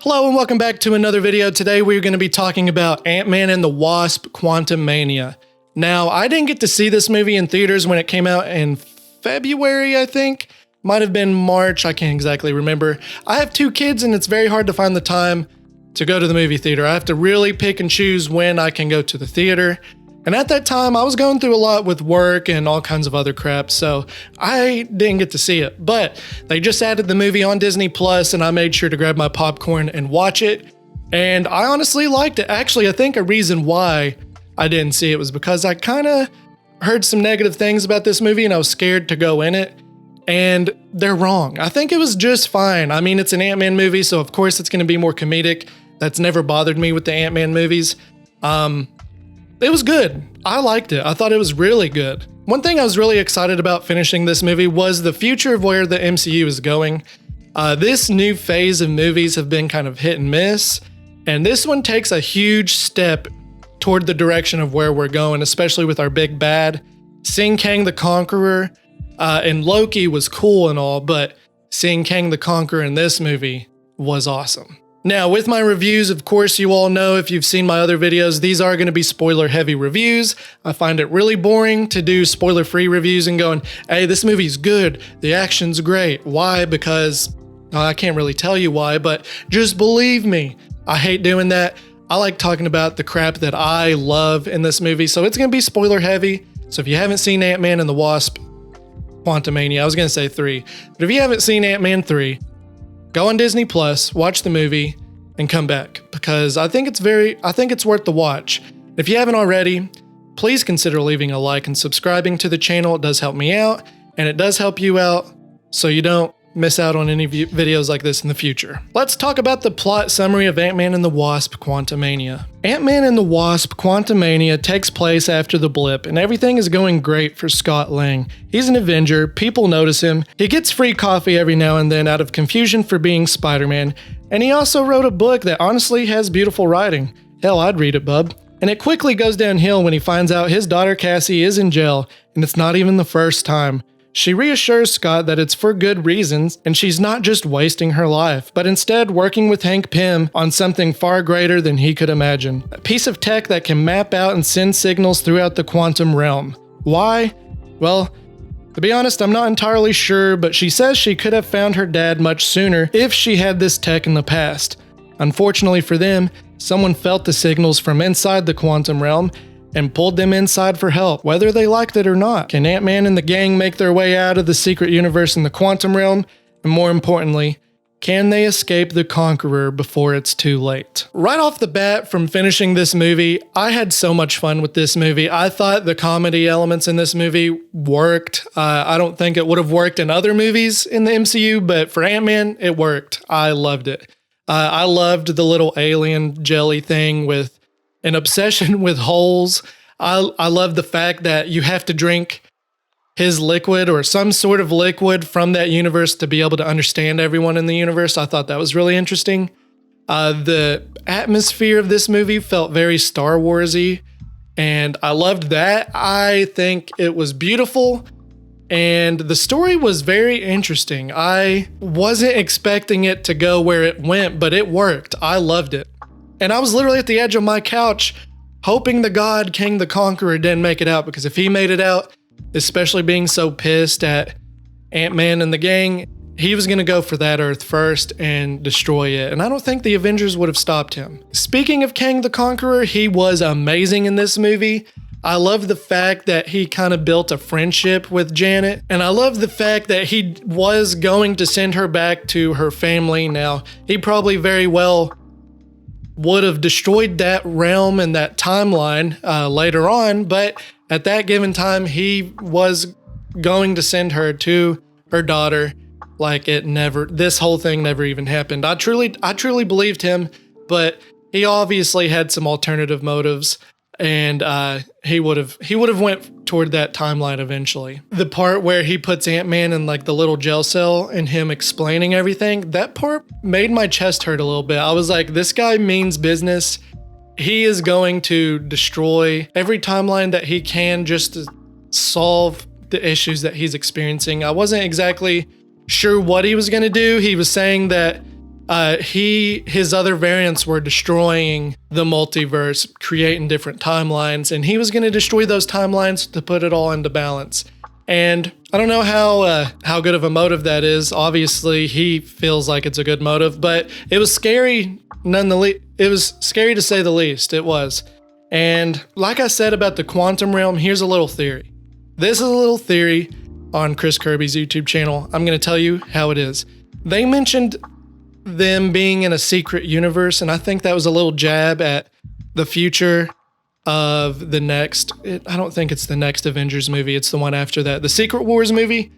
Hello and welcome back to another video. Today we're going to be talking about Ant-Man and the Wasp: Quantumania. Now, I didn't get to see this movie in theaters when it came out in February, I think. Might have been March, I can't exactly remember. I have two kids and it's very hard to find the time to go to the movie theater. I have to really pick and choose when I can go to the theater. And at that time, I was going through a lot with work and all kinds of other crap, so I didn't get to see it. But they just added the movie on Disney Plus, and I made sure to grab my popcorn and watch it. And I honestly liked it. Actually, I think a reason why I didn't see it was because I kind of heard some negative things about this movie, and I was scared to go in it. And they're wrong. I think it was just fine. I mean, it's an Ant-Man movie, so of course it's going to be more comedic. That's never bothered me with the Ant-Man movies. It was good. I liked it. I thought it was really good. One thing I was really excited about finishing this movie was the future of where the MCU is going. This new phase of movies have been kind of hit and miss, and this one takes a huge step toward the direction of where we're going, especially with our big bad. Seeing Kang the Conqueror and Loki was cool and all, but seeing Kang the Conqueror in this movie was awesome. Now, with my reviews, of course, you all know if you've seen my other videos, these are going to be spoiler-heavy reviews. I find it really boring to do spoiler-free reviews and going, hey, this movie's good, the action's great. Why? Because I can't really tell you why, but just believe me, I hate doing that. I like talking about the crap that I love in this movie, so it's going to be spoiler-heavy. So if you haven't seen Ant-Man and the Wasp: Quantumania, I was going to say 3, but if you haven't seen Ant-Man 3, go on Disney Plus, watch the movie, and come back, because I think it's worth the watch. If you haven't already, please consider leaving a like and subscribing to the channel. It does help me out, and it does help you out, so you don't miss out on any videos like this in the future. Let's talk about the plot summary of Ant-Man and the Wasp: Quantumania. Ant-Man and the Wasp: Quantumania takes place after the blip, and everything is going great for Scott Lang. He's an Avenger, people notice him, he gets free coffee every now and then out of confusion for being Spider-Man, and he also wrote a book that honestly has beautiful writing. Hell, I'd read it, bub. And it quickly goes downhill when he finds out his daughter Cassie is in jail, and it's not even the first time. She reassures Scott that it's for good reasons, and she's not just wasting her life, but instead working with Hank Pym on something far greater than he could imagine. A piece of tech that can map out and send signals throughout the quantum realm. Why? Well, to be honest, I'm not entirely sure, but she says she could have found her dad much sooner if she had this tech in the past. Unfortunately for them, someone felt the signals from inside the quantum realm and pulled them inside for help, whether they liked it or not. Can Ant-Man and the gang make their way out of the secret universe in the quantum realm? And more importantly, can they escape the Conqueror before it's too late? Right off the bat, from finishing this movie, I had so much fun with this movie. I thought the comedy elements in this movie worked. I don't think it would have worked in other movies in the MCU, but for Ant-Man, it worked. I loved it. I loved the little alien jelly thing with an obsession with holes. I love the fact that you have to drink his liquid or some sort of liquid from that universe to be able to understand everyone in the universe. I thought that was really interesting. The atmosphere of this movie felt very Star Wars-y, and I loved that. I think it was beautiful, and the story was very interesting. I wasn't expecting it to go where it went, but it worked. I loved it. And I was literally at the edge of my couch hoping the god Kang the Conqueror didn't make it out, because if he made it out, especially being so pissed at Ant-Man and the gang, he was going to go for that Earth first and destroy it. And I don't think the Avengers would have stopped him. Speaking of Kang the Conqueror, he was amazing in this movie. I love the fact that he kind of built a friendship with Janet. And I love the fact that he was going to send her back to her family. Now, he probably very well would have destroyed that realm and that timeline later on, but at that given time, he was going to send her to her daughter like this whole thing never even happened. I truly believed him, but he obviously had some alternative motives, and he would have went toward that timeline eventually. The part where he puts Ant-Man in like the little jail cell and him explaining everything, that part made my chest hurt a little bit. I was like, this guy means business. He is going to destroy every timeline that he can just to solve the issues that he's experiencing. I wasn't exactly sure what he was going to do. He was saying that his other variants were destroying the multiverse, creating different timelines, and he was going to destroy those timelines to put it all into balance. And I don't know how good of a motive that is. Obviously, he feels like it's a good motive, but it was scary nonetheless. It was scary to say the least. It was. And like I said about the quantum realm, here's a little theory. This is a little theory on Chris Kirby's YouTube channel. I'm going to tell you how it is. They mentioned them being in a secret universe, and I think that was a little jab at the future of the next, I don't think it's the next Avengers movie, it's the one after that, the Secret Wars movie.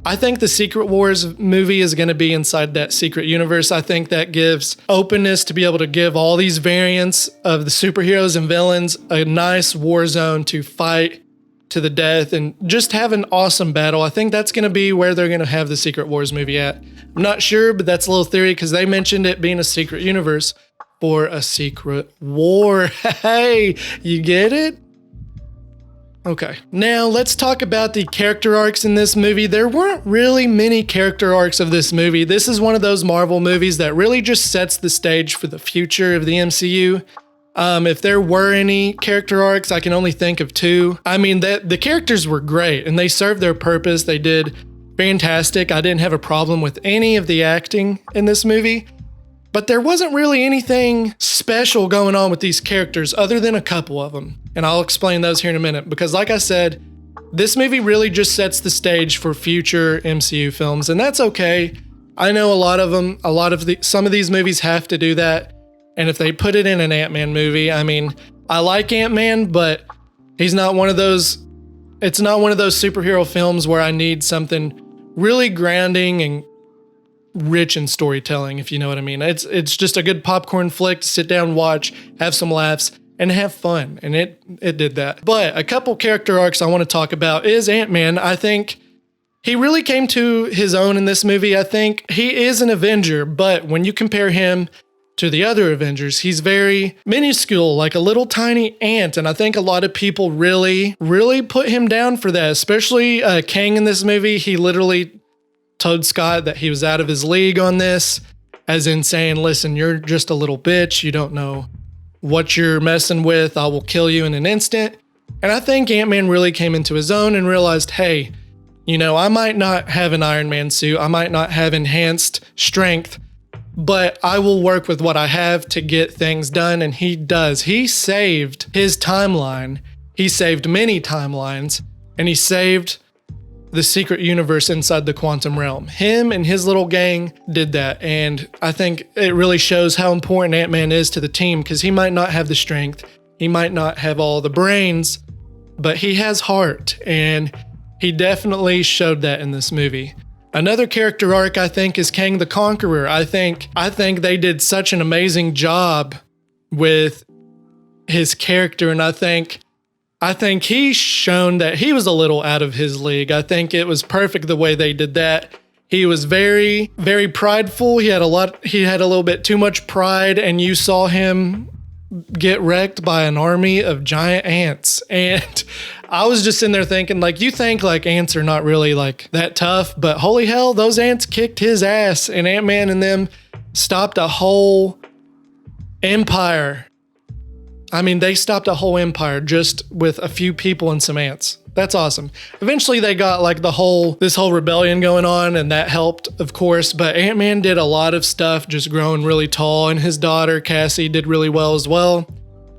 I think the Secret Wars movie is going to be inside that secret universe. I think that gives openness to be able to give all these variants of the superheroes and villains a nice war zone to fight to the death and just have an awesome battle. I think that's going to be where they're going to have the Secret Wars movie at. I'm not sure, but that's a little theory because they mentioned it being a secret universe for a secret war. Hey, you get it? Okay, now let's talk about the character arcs in this movie. There weren't really many character arcs of this movie. This is one of those Marvel movies that really just sets the stage for the future of the MCU. If there were any character arcs, I can only think of two. I mean, the characters were great and they served their purpose. They did fantastic. I didn't have a problem with any of the acting in this movie. But there wasn't really anything special going on with these characters other than a couple of them. And I'll explain those here in a minute. Because like I said, this movie really just sets the stage for future MCU films. And that's okay. I know some of these movies have to do that. And if they put it in an Ant-Man movie, I mean, I like Ant-Man, but he's not one of those, it's not one of those superhero films where I need something really grounding and rich in storytelling, if you know what I mean. It's just a good popcorn flick to sit down, watch, have some laughs, and have fun. And it did that. But a couple character arcs I want to talk about is Ant-Man. I think he really came to his own in this movie. I think he is an Avenger, but when you compare him to the other Avengers, he's very minuscule, like a little tiny ant. And I think a lot of people really put him down for that, especially Kang in this movie. He literally told Scott that he was out of his league on this, as in saying, listen, you're just a little bitch. You don't know what you're messing with. I will kill you in an instant. And I think Ant-Man really came into his own and realized, hey, you know, I might not have an Iron Man suit. I might not have enhanced strength, but I will work with what I have to get things done. And he does. He saved his timeline. He saved many timelines, and he saved the secret universe inside the quantum realm. Him and his little gang did that. And I think it really shows how important Ant-Man is to the team, because he might not have the strength. He might not have all the brains, but he has heart. And he definitely showed that in this movie. Another character arc, I think, is Kang the Conqueror. I think they did such an amazing job with his character, and I think he's shown that he was a little out of his league. I think it was perfect the way they did that. He was very, very prideful. He had a little bit too much pride, and you saw him get wrecked by an army of giant ants. And I was just sitting there thinking, like, you think like ants are not really like that tough, but holy hell, those ants kicked his ass, and Ant-Man and them stopped a whole empire. I mean, they stopped a whole empire just with a few people and some ants. That's awesome. Eventually they got like this whole rebellion going on, and that helped, of course, but Ant-Man did a lot of stuff, just growing really tall, and his daughter Cassie did really well as well.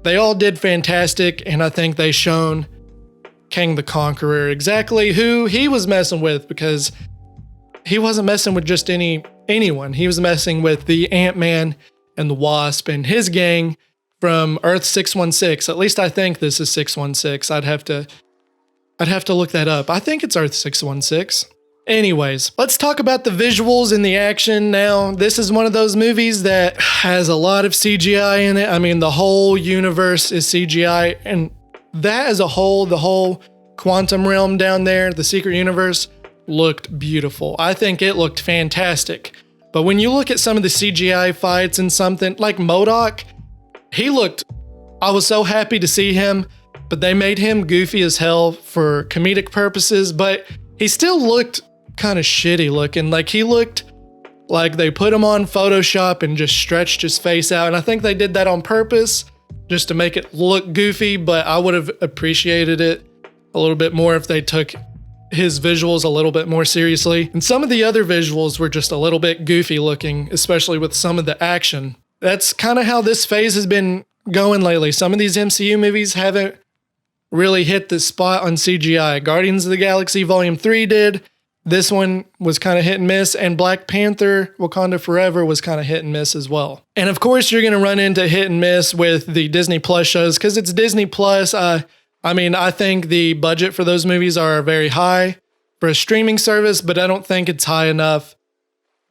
They all did fantastic, and I think they shown Kang the Conqueror exactly who he was messing with, because he wasn't messing with just anyone. He was messing with the Ant-Man and the Wasp and his gang from Earth 616. At least I think this is 616. I'd have to look that up. I think it's Earth 616. Anyways, let's talk about the visuals and the action now. This is one of those movies that has a lot of CGI in it. I mean, the whole universe is CGI, and that as a whole, the whole quantum realm down there, the secret universe, looked beautiful. I think it looked fantastic. But when you look at some of the CGI fights and something like MODOK, I was so happy to see him, but they made him goofy as hell for comedic purposes, but he still looked kind of shitty looking. Like, he looked Like they put him on Photoshop and just stretched his face out. And I think they did that on purpose just to make it look goofy, but I would have appreciated it a little bit more if they took his visuals a little bit more seriously. And some of the other visuals were just a little bit goofy looking, especially with some of the action. That's kind of how this phase has been going lately. Some of these MCU movies haven't really hit the spot on CGI. Guardians of the Galaxy Volume 3 did. This one was kind of hit and miss, and Black Panther Wakanda Forever was kind of hit and miss as well. And of course, you're going to run into hit and miss with the Disney Plus shows because it's Disney Plus. I think the budget for those movies are very high for a streaming service, but I don't think it's high enough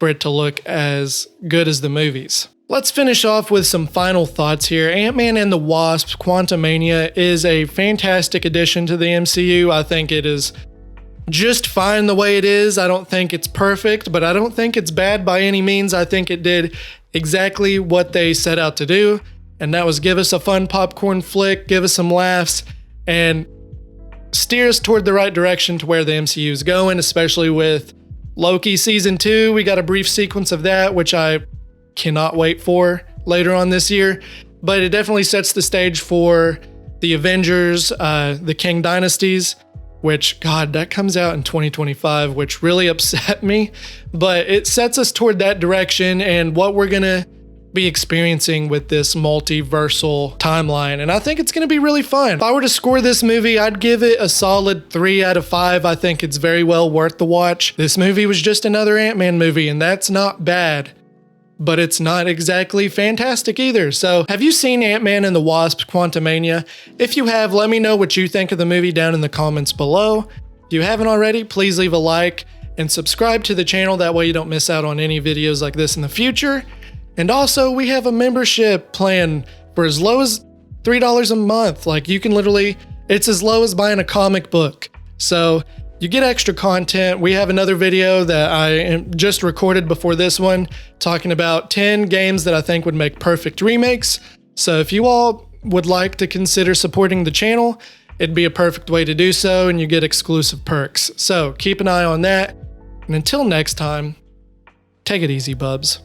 for it to look as good as the movies. Let's finish off with some final thoughts here. Ant-Man and the Wasp: Quantumania is a fantastic addition to the MCU. I think it is just fine the way it is. I don't think it's perfect, but I don't think it's bad by any means. I think it did exactly what they set out to do, and that was give us a fun popcorn flick, give us some laughs, and steer us toward the right direction to where the MCU is going, especially with Loki Season 2. We got a brief sequence of that, which I cannot wait for later on this year, but it definitely sets the stage for the Avengers, the King Dynasties, which, God, that comes out in 2025, which really upset me, but it sets us toward that direction and what we're going to be experiencing with this multiversal timeline, and I think it's going to be really fun. If I were to score this movie, I'd give it a solid 3 out of 5. I think it's very well worth the watch. This movie was just another Ant-Man movie, and that's not bad, but it's not exactly fantastic either. So, have you seen Ant-Man and the Wasp: Quantumania? If you have, let me know what you think of the movie down in the comments below. If you haven't already, please leave a like and subscribe to the channel. That way you don't miss out on any videos like this in the future. And also, we have a membership plan for as low as $3 a month. Like, you can literally, it's as low as buying a comic book. So, you get extra content. We have another video that I just recorded before this one talking about 10 games that I think would make perfect remakes. So if you all would like to consider supporting the channel, it'd be a perfect way to do so, and you get exclusive perks. So keep an eye on that. And until next time, take it easy, bubs.